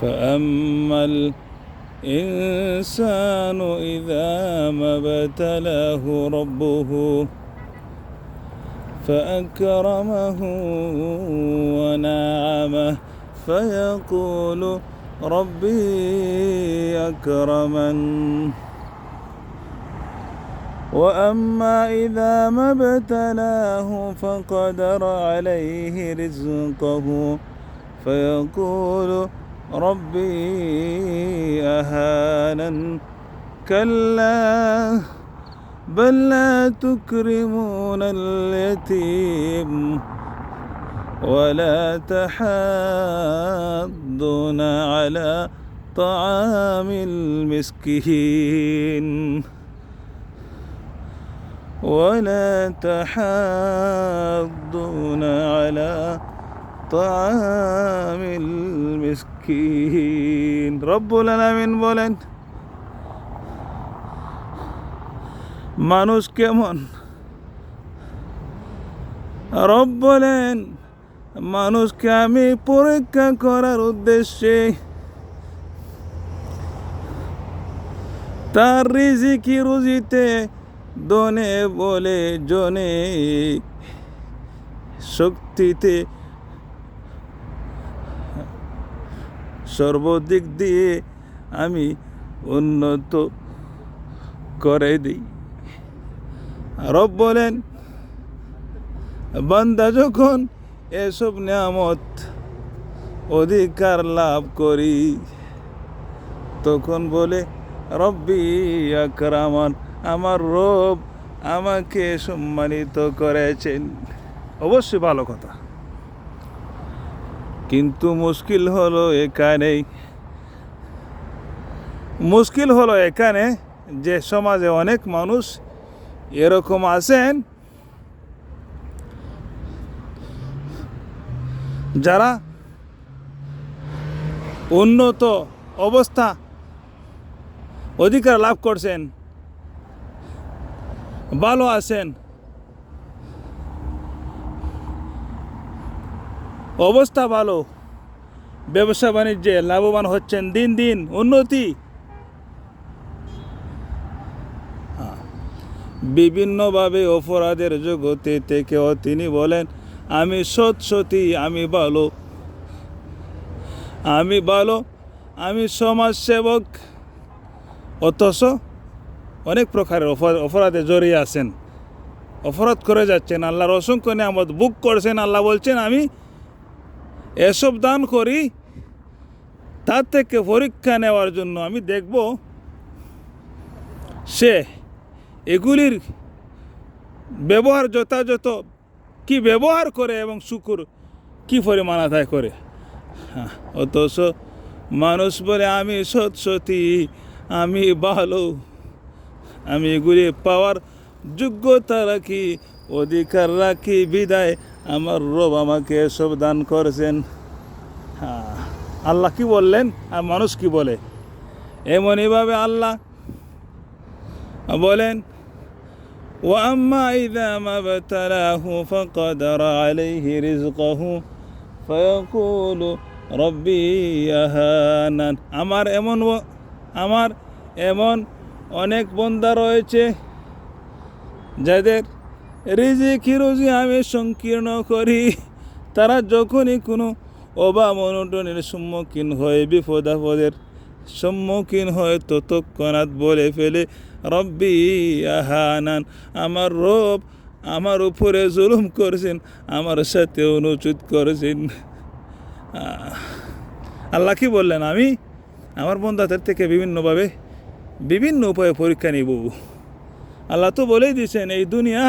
فأما الإنسان إذا ما ابتلاه ربه فأكرمه ونعمه فيقول ربي أكرمن وأما إذا ما ابتلاه فقدر عليه رزقه فيقول ربي أهانن كلا بل لا تكرمون اليتيم ولا تحاضون على طعام المسكين ولا تحاضون على طعام المسكين রব্বুল আলামিন বলেন মানুষ কেমন? রব বলেন মানুষকে আমি পরীক্ষা করার উদ্দেশ্যে তার রিজিকি রুজিতে দনে বলে জনে শক্তিতে সর্বদিক দিয়ে আমি উন্নত করে দিই। রব বলেন বান্দা যখন এসব নিয়ামত অধিকার লাভ করি তখন বলে রব্বি আকরামান, আমার রব আমাকে সম্মানিত করেছেন। অবশ্যই ভালো কথা, কিন্তু মুশকিল হলো এখানে যে সমাজে অনেক মানুষ এরকম আছেন যারা উন্নত অবস্থা অধিকার লাভ করছেন, ভালো আছেন, অবস্থা ভালো, ব্যবসা বাণিজ্যে লাভবান হচ্ছেন, দিন দিন উন্নতি, বিভিন্নভাবে অপরাধের জগতে থেকেও তিনি বলেন আমি সৎ, আমি ভালো, আমি সমাজসেবক, অথচ অনেক প্রকারের অপরাধে জড়িয়ে আছেন, অপরাধ করে যাচ্ছেন, আল্লাহর অসংখ্য নিয়ামত বুক করছেন। আল্লাহ বলছেন আমি এসব দান করি তার থেকে পরীক্ষা নেওয়ার জন্য, আমি দেখব সে এগুলির ব্যবহার যথাযথ কি ব্যবহার করে এবং শুকর কি পরিমাণ আদায় করে। অথচ মানুষ বলে আমি সৎ, আমি ভালো, আমি এগুলি পাওয়ার যোগ্যতা রাখি, অধিকার রাখি, বিদায় আমার রব আমাকে এসব দান করেছেন। আল্লাহ কি বললেন আর মানুষ কি বলে? এমনইভাবে আল্লাহ বলেন وأما إذا ما ابتلاه فقدر عليه رزقه فيقول ربي أهانن। আমার এমন অনেক বান্দা রয়েছে যাদের রিজিকি রুজি আমি সংকীর্ণ করি, তারা যখনই কোনো অভাব অনটনের সম্মুখীন হয়, বিপদ আপদের সম্মুখীন হয়, তৎক্ষণাৎ বলে ফেলে রব্বি আহানান, আমার রব আমার উপরে জুলুম করেছেন, আমার সাথে অনুচিত করেছেন। আল্লাহ কি বললেন? আমি আমার বান্দাদের থেকে বিভিন্নভাবে বিভিন্ন উপায়ে পরীক্ষা নিব। আল্লাহ তো বলেই দিয়েছেন এই দুনিয়া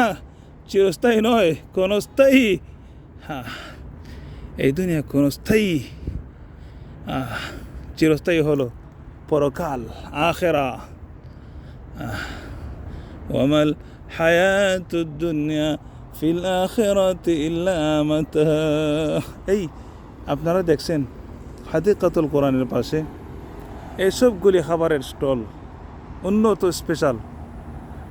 চিরস্থায়ী নয়, ক্ষণস্থায়ী। এই দুনিয়া ক্ষণস্থায়ী, চিরস্থায়ী হলো পরকাল, আখেরা। ওয়ামাল হায়াতুদ দুনিয়া ফিল আখিরাতি ইল্লা মাতা। এই আপনারা দেখছেন হাদিকাতুল কোরআনের পাশে এইসবগুলি খাবারের স্টল, উন্নত স্পেশাল।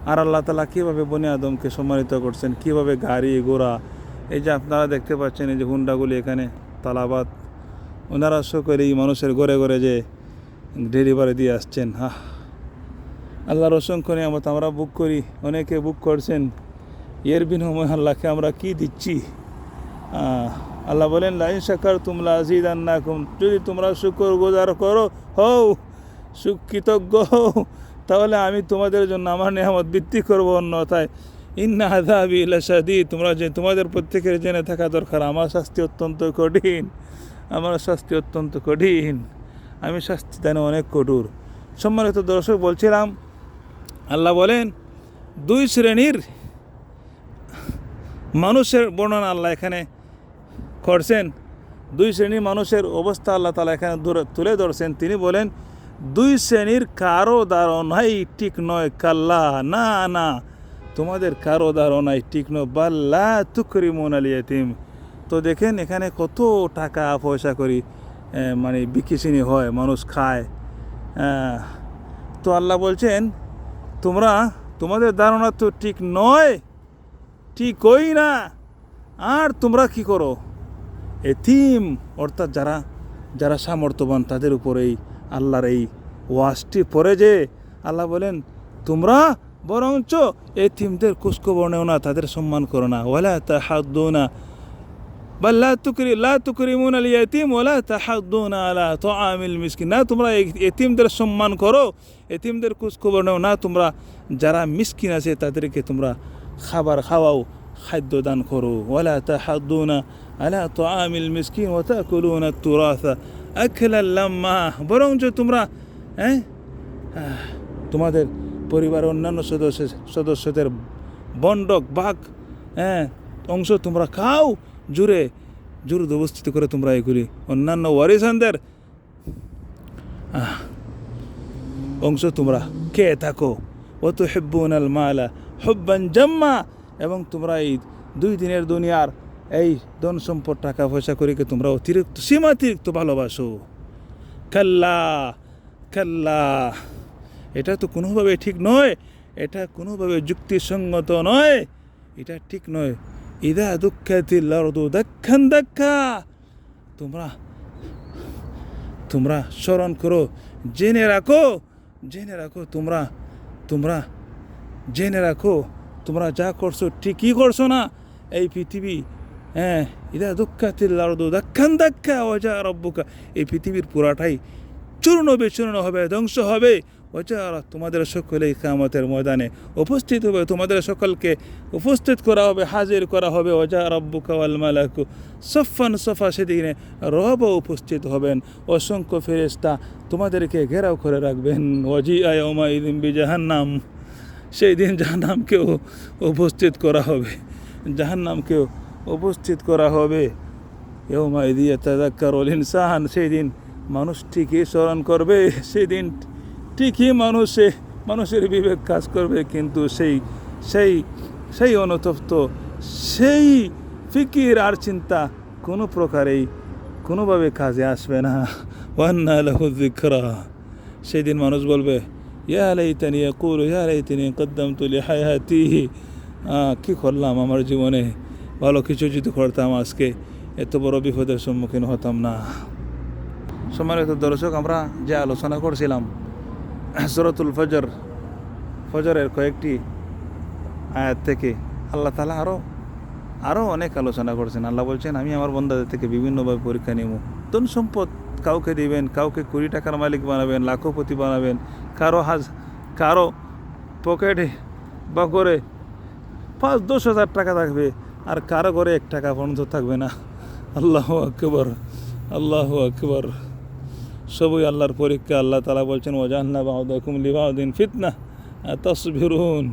আর আল্লাহ তাআলা কীভাবে বনি আদমকে সম্মানিত করছেন, কীভাবে গাড়ি ঘোড়া, এই যে আপনারা দেখতে পাচ্ছেন এই যে হুন্ডাগুলি এখানে তালাবাদ ওনারা সকলেই মানুষের ঘরে ঘরে যে ডেলিভারি দিয়ে আসছেন। আল্লাহর অসংখ্য নিয়ামত আমরা বুক করি, অনেকে বুক করছেন। এর বিনিময়ে আল্লাহকে আমরা কি দিচ্ছি? আল্লাহ বলেন লাইন শাকারতুম লাযীদান্নাকুম, যদি তোমরা শুকর গুজার করো হও, কৃতজ্ঞ হও, তাহলে আমি তোমাদের জন্য আমার নিয়ামত বৃদ্ধি করবো। অন্যথায় ইন্না আযাবি লাশাদীদ, তোমাদের প্রত্যেকের জেনে থাকা দরকার আমার শাস্তি অত্যন্ত কঠিন, আমার শাস্তি অত্যন্ত কঠিন, আমি শাস্তি দানে অনেক কঠোর। সম্মানিত দর্শক, বলছিলাম আল্লাহ বলেন দুই শ্রেণীর মানুষের বর্ণনা আল্লাহ এখানে করছেন। দুই শ্রেণীর মানুষের অবস্থা আল্লাহ তাআলা এখানে তুলে ধরছেন। তিনি বলেন দুই শ্রেণীর কারো ধারণাই ঠিক নয়, কাল্লা, না না, তোমাদের কারো ধারণাই ঠিক নয়, বাল্লা তুকরিমুনাল ইয়াতীম। তো দেখেন এখানে কত টাকা পয়সা করি মানে বিকিসিনি হয়, মানুষ খায়। তো আল্লাহ বলছেন তোমাদের ধারণা তো ঠিক নয়, ঠিকই না। আর তোমরা কি করো? এতিম অর্থাৎ যারা সামর্থ্যবান তাদের উপর এই আল্লাহর এই ওয়াজটি পড়ে যে আল্লাহ বলেন তোমরা বরঞ্চ এতিমদের খোঁজখবর নেও না, তাদের সম্মান করো না। ওয়ালা তাহাদ্দুনা বাল লা তুকরিমুনাল ইয়াতীম ওয়ালা তাহাদ্দুনা আলা তুআমিল মিসকিন, না তোমরা এতিমদের সম্মান করো, এতিমদের খোঁজখবর নেও না, তোমরা যারা মিসকিন আছে তাদেরকে তোমরা খাবার খাওয়াও, খাদ্য দান করো। ওয়ালা তাহাদ্দুনা আলা তুআমিল মিসকিন ওয়া তাকুলুনা তুরাসা আকলাল লাম্মা, বরঞ্চ তোমরা তোমাদের পরিবারের অন্যান্য সদস্যদের বন্ডক ভাগ অংশ তোমরা খাও, জোরে জবরদস্তি করে তোমরা এগুলি অন্যান্য ওয়ারিসানদের অংশ তোমরা খেয়ে থাকো। ওয়া তুহিব্বুনাল মালা হুব্বান জাম্মা, এবং তোমরা এই দুই দিনের দুনিয়ার এই ধন সম্পদ টাকা পয়সা করে তোমরা সীমাতিরিক্ত ভালোবাসো। কাল্লা কাল্লা, এটা তো কোনোভাবে ঠিক নয়, এটা কোনোভাবে যুক্তিসঙ্গত নয়, এটা ঠিক নয়। ইদা দুক্কাতিল আরদু দাক্কান দাক্কা, তোমরা স্মরণ করো, জেনে রাখো তোমরা জেনে রাখো তোমরা যা করছো ঠিকই করছো না। এই পৃথিবী ইদা দুক্কাতিল আরদু দাক্কান দাক্কা ওয়া জা রাব্বুকা, এই পৃথিবীর পুরাটাই চূর্ণ বিচূর্ণ হবে, ধ্বংস হবে। ওয়াজারা, তোমাদের সকলেই কিয়ামতের ময়দানে উপস্থিত হবে, তোমাদের সকলকে উপস্থিত করা হবে, হাজির করা হবে। ওয়াজা রাব্বুকা ওয়াল মালাকু সফান সফা, সেদিনে রবও উপস্থিত হবেন, অসংখ্য ফেরেশতা তোমাদেরকে ঘেরাও করে রাখবেন। ওয়াজিআ ইয়াউমাইযিন বিজাহান্নাম, সেই দিন জাহান্নামকেও উপস্থিত করা হবে, জাহান্নামকেও উপস্থিত করা হবে। ইয়াউমাইযিন ইয়াতাযাক্কারুল ইনসান, সেই দিন মানুষ ঠিকই স্মরণ করবে, সেই দিন ঠিকই মানুষের বিবেক কাজ করবে, কিন্তু সেই অনুতপ্ত, সেই ফিকির আর চিন্তা কোনো প্রকারেই কোনোভাবে কাজে আসবে না। ওয়ান্না লাহু যিকরা, সেই দিন মানুষ বলবে ইয়া লাইতানি, ইয়াকুলু ইয়া লাইতানি কদ্দামতু লিহায়াতি, কী করলাম আমার জীবনে, ভালো কিছু যদি করতাম আজকে এত বড় বিপদের সম্মুখীন হতাম না। সম্মানিত দর্শক, আমরা যে আলোচনা করছিলাম সূরাতুল ফজরের কয়েকটি আয়াত থেকে আল্লাহ তাআলা আরও অনেক আলোচনা করছেন। আল্লাহ বলছেন আমি আমার বান্দাদের থেকে বিভিন্নভাবে পরীক্ষা নিব। ধন সম্পদ কাউকে দিবেন, কাউকে 20 টাকার মালিক বানাবেন, লাখপতি বানাবেন, কারো পকেটে বা ঘরে 5-10 হাজার টাকা থাকবে, আর কারো ঘরে 1 টাকা পর্যন্ত থাকবে না। আল্লাহু আকবার, আল্লাহু আকবার। সবই আল্লাহর পরীক্ষা। আল্লাহ তাআলা বলছেন ওয়াজাআলনা বা'দাকুম লিবা'দিন ফিতনা আতাসবিরুন,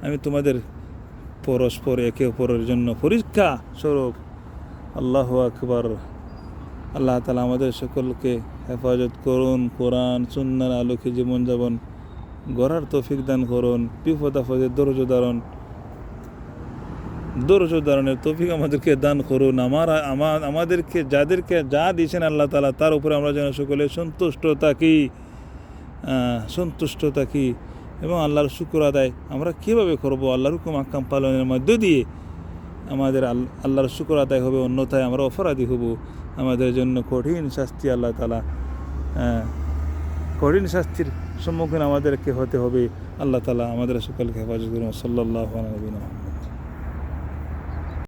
আমি তোমাদের পরস্পর একে অপরের জন্য পরীক্ষা স্বরূপ। আল্লাহু আকবার। আল্লাহ তাআলা আমাদের সকলকে হেফাজত করুন, কোরআন সুন্নাহর আলোকে জীবনযাপন গড়ার তৌফিক দান করুন, বিপদ আপদে ধৈর্য ধারণের তৌফিক আমাদেরকে দান করুন। আমাদেরকে যাদেরকে যা দিয়েছেন আল্লাহ তাআলা তার উপরে আমরা যেন সকলে সন্তুষ্ট থাকি এবং আল্লাহর শুকর আদায় আমরা কীভাবে করব? আল্লাহর হুকুম আহকাম পালনের মধ্য দিয়ে আমাদের আল্লাহর শুকর আদায় হবে, অন্যথায় আমরা অপরাধী হব। আমাদের জন্য কঠিন শাস্তি আল্লাহ তাআলা কঠিন শাস্তির সম্মুখীন আমাদেরকে হতে হবে। আল্লাহ তাআলা আমাদের সকলকে হেফাজত করুন। সাল্লাল্লাহু আলাইহি ওয়া সাল্লাম।